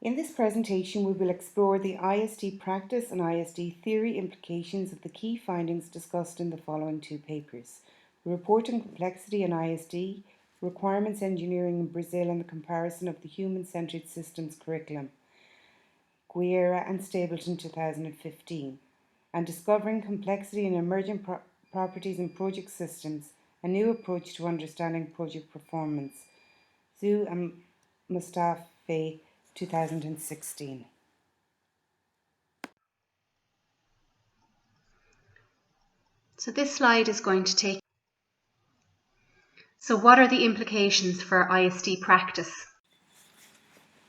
In this presentation, we will explore the ISD practice and ISD theory implications of the key findings discussed in the following two papers: the report on complexity in ISD, requirements engineering in Brazil and the comparison of the human-centered systems curriculum, Guerra and Stapleton 2015, and discovering complexity in emergent properties in project systems, a new approach to understanding project performance, Zhu and Mostafavi 2016. So this slide is going to take. So what are the implications for ISD practice?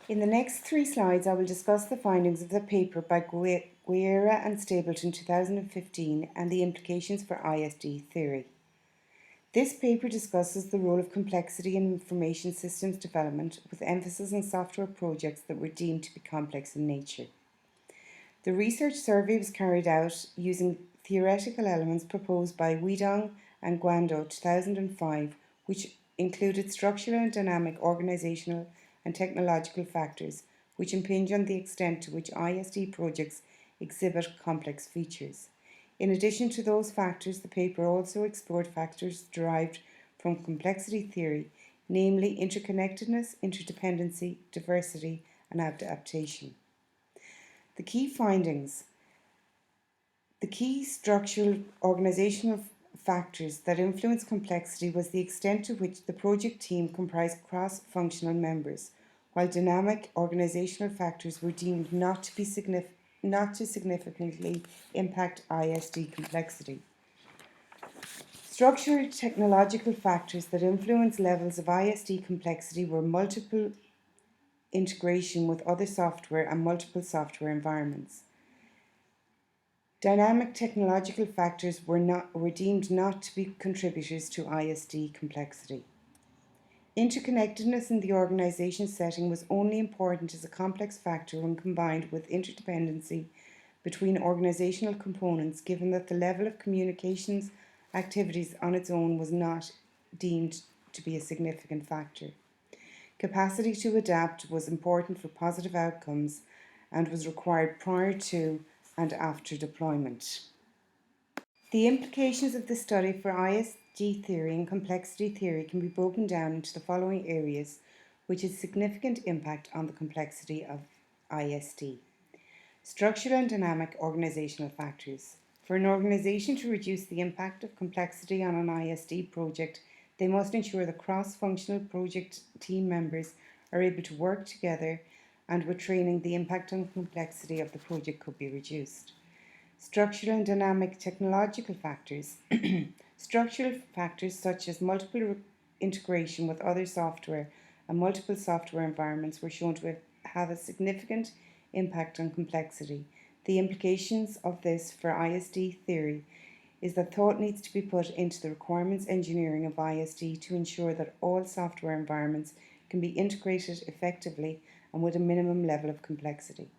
In the next 3 slides, I will discuss the findings of the paper by Guerra and Stapleton 2015 and the implications for ISD theory. This paper discusses the role of complexity in information systems development with emphasis on software projects that were deemed to be complex in nature. The research survey was carried out using theoretical elements proposed by Weidong and Guando 2005, which included structural and dynamic organizational and technological factors which impinge on the extent to which ISD projects exhibit complex features. In addition to those factors, the paper also explored factors derived from complexity theory, namely interconnectedness, interdependency, diversity, and adaptation. The key findings. The key structural organizational factors that influence complexity was the extent to which the project team comprised cross-functional members, while dynamic organizational factors were deemed not to significantly impact ISD complexity. Structural technological factors that influence levels of ISD complexity were multiple integration with other software and multiple software environments. Dynamic technological factors were deemed not to be contributors to ISD complexity. Interconnectedness in the organization setting was only important as a complex factor when combined with interdependency between organizational components, given that the level of communications activities on its own was not deemed to be a significant factor. Capacity to adapt was important for positive outcomes and was required prior to and after deployment. The implications of the study for ISD theory and complexity theory can be broken down into the following areas, which has significant impact on the complexity of ISD. Structural and dynamic organizational factors. For an organization to reduce the impact of complexity on an ISD project, they must ensure that cross-functional project team members are able to work together, and with training, the impact on complexity of the project could be reduced. Structural and dynamic technological factors. Structural factors such as multiple integration with other software and multiple software environments were shown to have a significant impact on complexity. The implications of this for ISD theory is that thought needs to be put into the requirements engineering of ISD to ensure that all software environments can be integrated effectively and with a minimum level of complexity.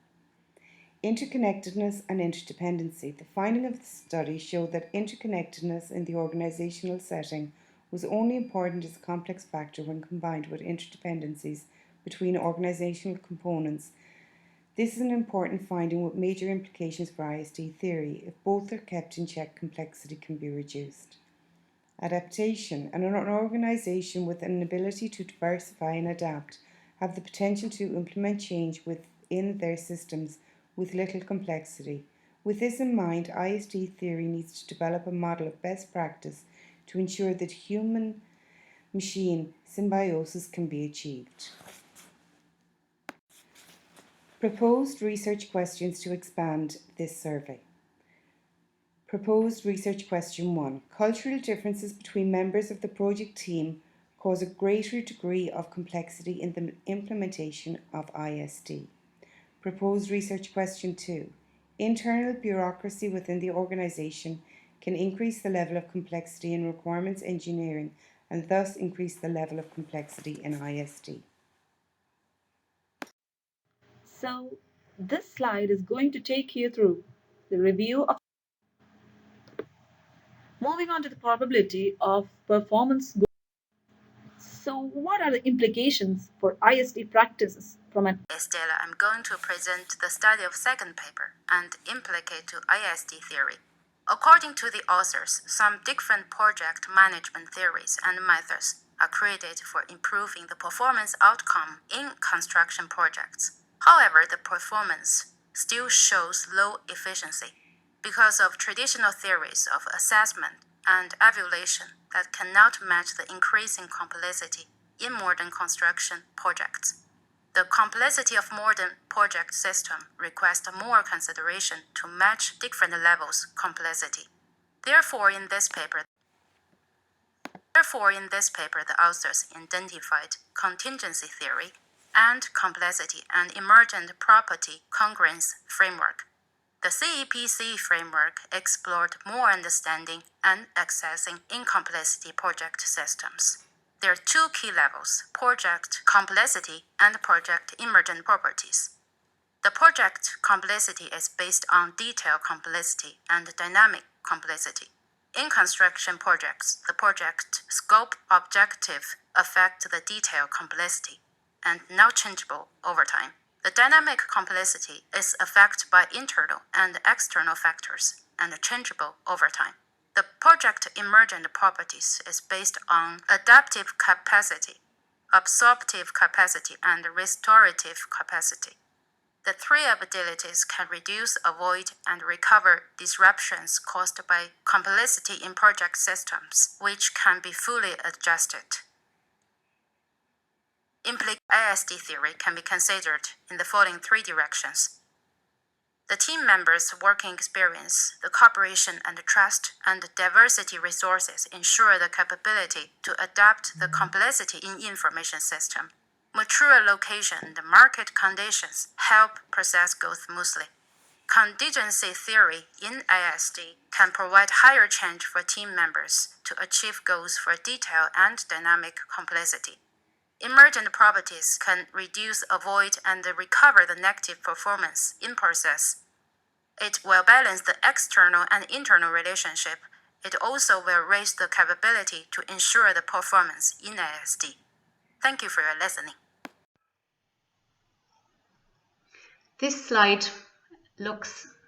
Interconnectedness and interdependency. The finding of the study showed that interconnectedness in the organizational setting was only important as a complex factor when combined with interdependencies between organizational components. This is an important finding with major implications for ISD theory. If both are kept in check, complexity can be reduced. Adaptation. An organization with an ability to diversify and adapt have the potential to implement change within their systems with little complexity. With this in mind, ISD theory needs to develop a model of best practice to ensure that human-machine symbiosis can be achieved. Proposed research questions to expand this survey. Proposed research question 1. Cultural differences between members of the project team cause a greater degree of complexity in the implementation of ISD. Proposed research question 2. Internal bureaucracy within the organization can increase the level of complexity in requirements engineering and thus increase the level of complexity in ISD. So this slide is going to take you through the review of. Moving on to the probability of performance goals. So, what are the implications for ISD practices from an Stella, I'm going to present the study of second paper and implicate to ISD theory. According to the authors, some different project management theories and methods are created for improving the performance outcome in construction projects. However, the performance still shows low efficiency because of traditional theories of assessment and evaluation that cannot match the increasing complexity in modern construction projects. The complexity of modern project system requires more consideration to match different levels complexity. Therefore, in this paper, the authors identified contingency theory and complexity and emergent property congruence framework. The CEPC framework explored more understanding and accessing incomplexity project systems. There are two key levels: project complexity and project emergent properties. The project complexity is based on detail complexity and dynamic complexity. In construction projects, the project scope objective affect the detail complexity and not changeable over time. The dynamic complexity is affected by internal and external factors and changeable over time. The project emergent properties is based on adaptive capacity, absorptive capacity, and restorative capacity. The three abilities can reduce, avoid, and recover disruptions caused by complexity in project systems, which can be fully adjusted. ISD theory can be considered in the following three directions: the team members' working experience, the cooperation and trust, and diversity resources ensure the capability to adapt the complexity in information system. Mature location and market conditions help process go smoothly. Contingency theory in ISD can provide higher change for team members to achieve goals for detail and dynamic complexity. Emergent properties can reduce, avoid, and recover the negative performance in process. It will balance the external and internal relationship. It also will raise the capability to ensure the performance in ISD. Thank you for your listening. This slide looks